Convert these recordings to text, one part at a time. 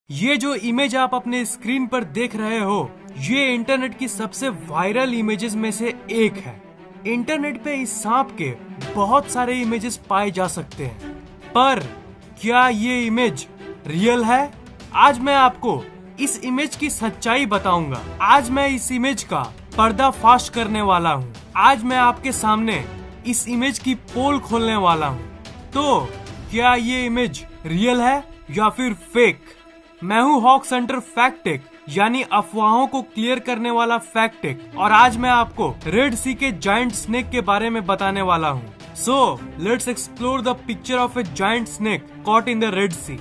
ये जो इमेज आप अपने स्क्रीन पर देख रहे हो, ये इंटरनेट की सबसे वायरल इमेजेस में से एक है। इंटरनेट पे इस सांप के बहुत सारे इमेजेस पाए जा सकते हैं, पर क्या ये इमेज रियल है? आज मैं आपको इस इमेज की सच्चाई बताऊंगा। आज मैं इस इमेज का पर्दाफाश करने वाला हूँ। आज मैं आपके सामने इस इमेज की पोल खोलने वाला हूँ। तो क्या ये इमेज रियल है या फिर फेक? मैं हूँ हॉक सेंटर फैक्ट टेक, यानी अफवाहों को क्लियर करने वाला फैक्ट टेक, और आज मैं आपको रेड सी के जायंट स्नेक के बारे में बताने वाला हूँ। So let's explore the picture of a giant snake caught in the Red Sea.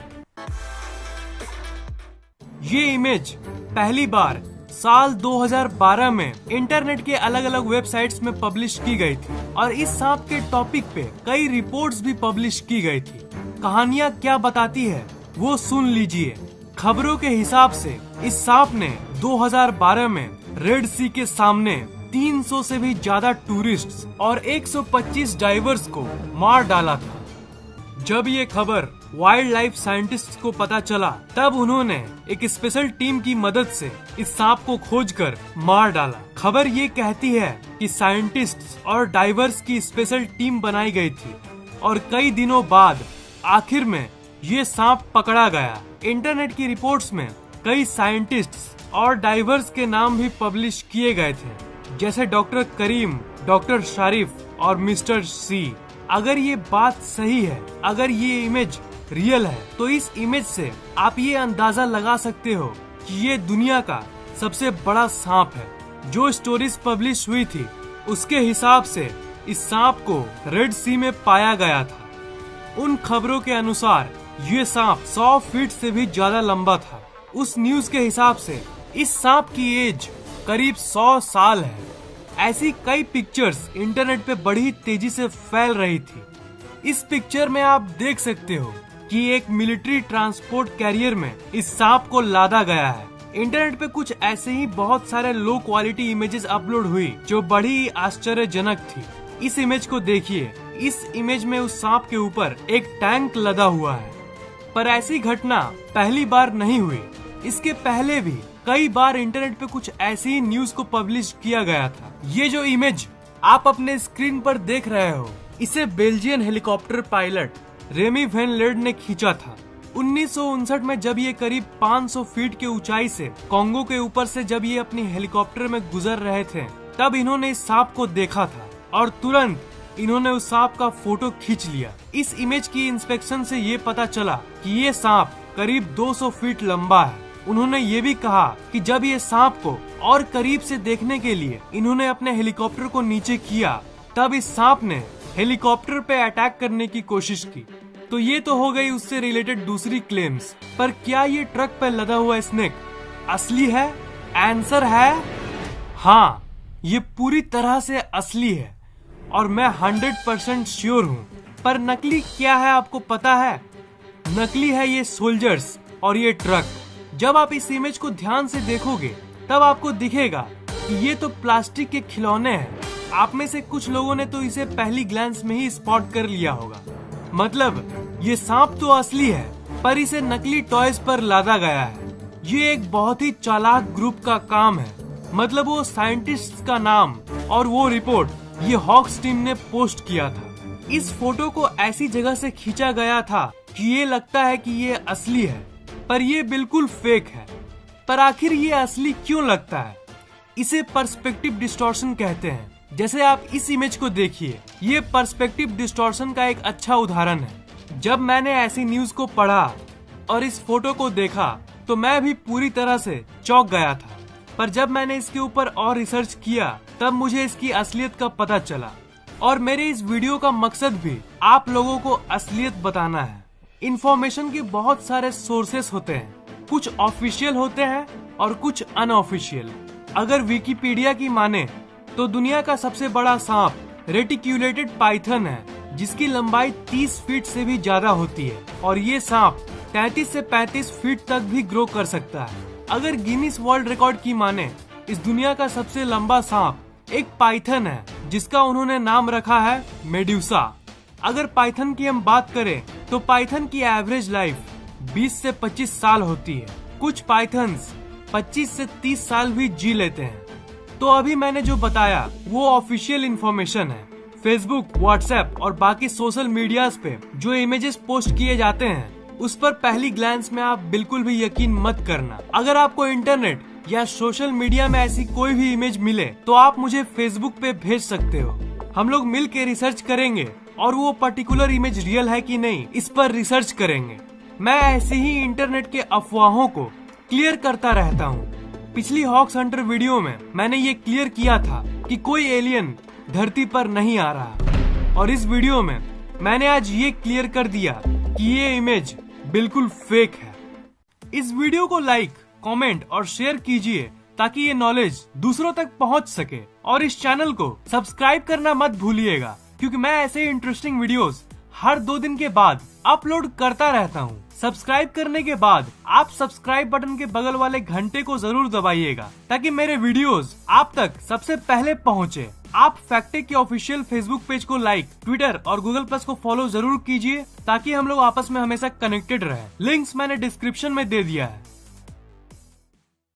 ये इमेज पहली बार साल 2012 में इंटरनेट के अलग अलग वेबसाइट्स में पब्लिश की गई थी, और इस सांप के टॉपिक पे कई रिपोर्ट्स भी पब्लिश की गई थी। कहानियां क्या बताती है वो सुन लीजिए। खबरों के हिसाब से इस सांप ने 2012 में रेड सी के सामने 300 से भी ज्यादा टूरिस्ट्स और 125 डाइवर्स को मार डाला था। जब ये खबर वाइल्ड लाइफ साइंटिस्ट्स को पता चला, तब उन्होंने एक स्पेशल टीम की मदद से इस सांप को खोजकर मार डाला। खबर ये कहती है कि साइंटिस्ट्स और डाइवर्स की स्पेशल टीम बनाई गई थी, और कई दिनों बाद आखिर में ये सांप पकड़ा गया। इंटरनेट की रिपोर्ट्स में कई साइंटिस्ट्स और डाइवर्स के नाम भी पब्लिश किए गए थे, जैसे डॉक्टर करीम, डॉक्टर शारिफ और मिस्टर सी। अगर ये बात सही है, अगर ये इमेज रियल है, तो इस इमेज से आप ये अंदाजा लगा सकते हो कि ये दुनिया का सबसे बड़ा सांप है। जो स्टोरीज पब्लिश हुई थी उसके हिसाब से इस सांप को रेड सी में पाया गया था। उन खबरों के अनुसार ये सांप 100 फीट से भी ज्यादा लंबा था। उस न्यूज के हिसाब से इस सांप की एज करीब 100 साल है। ऐसी कई पिक्चर्स इंटरनेट पे बड़ी तेजी से फैल रही थी। इस पिक्चर में आप देख सकते हो कि एक मिलिट्री ट्रांसपोर्ट कैरियर में इस सांप को लादा गया है। इंटरनेट पे कुछ ऐसे ही बहुत सारे लो क्वालिटी इमेजेस अपलोड हुई जो बड़ी आश्चर्यजनक थी। इस इमेज को देखिए। इस इमेज में उस सांप के ऊपर एक टैंक लदा हुआ है, पर ऐसी घटना पहली बार नहीं हुई। इसके पहले भी कई बार इंटरनेट पे कुछ ऐसी ही न्यूज को पब्लिश किया गया था। ये जो इमेज आप अपने स्क्रीन पर देख रहे हो, इसे Belgian helicopter pilot Remi van Lierde ने खींचा था 1959 में। जब ये करीब 500 फीट की ऊंचाई से कॉन्गो के ऊपर से जब ये अपनी हेलीकॉप्टर में गुजर रहे थे, तब इन्होंने इस सांप को देखा था और तुरंत इन्होंने उस सांप का फोटो खींच लिया। इस इमेज की इंस्पेक्शन से ये पता चला कि ये सांप करीब 200 फीट लंबा है। उन्होंने ये भी कहा कि जब ये सांप को और करीब से देखने के लिए इन्होंने अपने हेलीकॉप्टर को नीचे किया, तब इस सांप ने हेलीकॉप्टर पे अटैक करने की कोशिश की। तो ये तो हो गई उससे रिलेटेड दूसरी क्लेम्स, पर क्या ये ट्रक पे लदा हुआ स्नेक असली है? आंसर है हाँ, ये पूरी तरह से असली है, और मैं 100% श्योर हूँ। पर नकली क्या है आपको पता है? नकली है ये सोल्जर्स और ये ट्रक। जब आप इस इमेज को ध्यान से देखोगे, तब आपको दिखेगा कि ये तो प्लास्टिक के खिलौने हैं। आप में से कुछ लोगों ने तो इसे पहली ग्लैंस में ही स्पॉट कर लिया होगा। मतलब ये सांप तो असली है, पर इसे नकली टॉयज पर लादा गया है। ये एक बहुत ही चालाक ग्रुप का काम है। मतलब वो साइंटिस्ट का नाम और वो रिपोर्ट ये हॉक्स टीम ने पोस्ट किया था। इस फोटो को ऐसी जगह से खींचा गया था कि ये लगता है कि ये असली है, पर ये बिल्कुल फेक है। पर आखिर ये असली क्यों लगता है? इसे पर्सपेक्टिव डिस्टॉर्शन कहते हैं। जैसे आप इस इमेज को देखिए, ये पर्सपेक्टिव डिस्टॉर्शन का एक अच्छा उदाहरण है। जब मैंने ऐसी न्यूज को पढ़ा और इस फोटो को देखा, तो मैं भी पूरी तरह से चौंक गया था। पर जब मैंने इसके ऊपर और रिसर्च किया, तब मुझे इसकी असलियत का पता चला। और मेरे इस वीडियो का मकसद भी आप लोगों को असलियत बताना है। इंफॉर्मेशन के बहुत सारे सोर्सेस होते हैं, कुछ ऑफिशियल होते हैं और कुछ अनऑफिशियल। अगर विकिपीडिया की माने तो दुनिया का सबसे बड़ा सांप रेटिक्यूलेटेड पाइथन है, जिसकी लंबाई 30 फीट से भी ज्यादा होती है, और ये सांप 33 से 35 फीट तक भी ग्रो कर सकता है। अगर गिनीज वर्ल्ड रिकॉर्ड की माने, इस दुनिया का सबसे लंबा सांप एक पाइथन है, जिसका उन्होंने नाम रखा है मेड्यूसा। अगर पाइथन की हम बात करें, तो पाइथन की एवरेज लाइफ 20 से 25 साल होती है। कुछ पाइथन्स 25 से 30 साल भी जी लेते हैं। तो अभी मैंने जो बताया वो ऑफिशियल इन्फॉर्मेशन है। फेसबुक, व्हाट्सएप और बाकी सोशल मीडियाज पे जो इमेजेस पोस्ट किए जाते हैं उस पर पहली ग्लैंस में आप बिल्कुल भी यकीन मत करना। अगर आपको इंटरनेट या सोशल मीडिया में ऐसी कोई भी इमेज मिले तो आप मुझे फेसबुक पे भेज सकते हो। हम लोग मिल के रिसर्च करेंगे और वो पर्टिकुलर इमेज रियल है कि नहीं इस पर रिसर्च करेंगे। मैं ऐसे ही इंटरनेट के अफवाहों को क्लियर करता रहता हूँ। पिछली हॉक्स हंटर वीडियो में मैंने ये क्लियर किया था कि कोई एलियन धरती पर नहीं आ रहा, और इस वीडियो में मैंने आज ये क्लियर कर दिया कि ये इमेज बिल्कुल फेक है। इस वीडियो को लाइक, कमेंट और शेयर कीजिए ताकि ये नॉलेज दूसरों तक पहुंच सके, और इस चैनल को सब्सक्राइब करना मत भूलिएगा क्योंकि मैं ऐसे इंटरेस्टिंग वीडियोस हर 2 दिन के बाद अपलोड करता रहता हूँ। सब्सक्राइब करने के बाद आप सब्सक्राइब बटन के बगल वाले घंटे को जरूर दबाइएगा ताकि मेरे वीडियोस आप तक सबसे पहले पहुँचे। आप फैक्टेक के ऑफिशियल फेसबुक पेज को लाइक, ट्विटर और गूगल प्लस को फॉलो जरूर कीजिए ताकि हम लोग आपस में हमेशा कनेक्टेड रहे। लिंक्स मैंने डिस्क्रिप्शन में दे दिया है।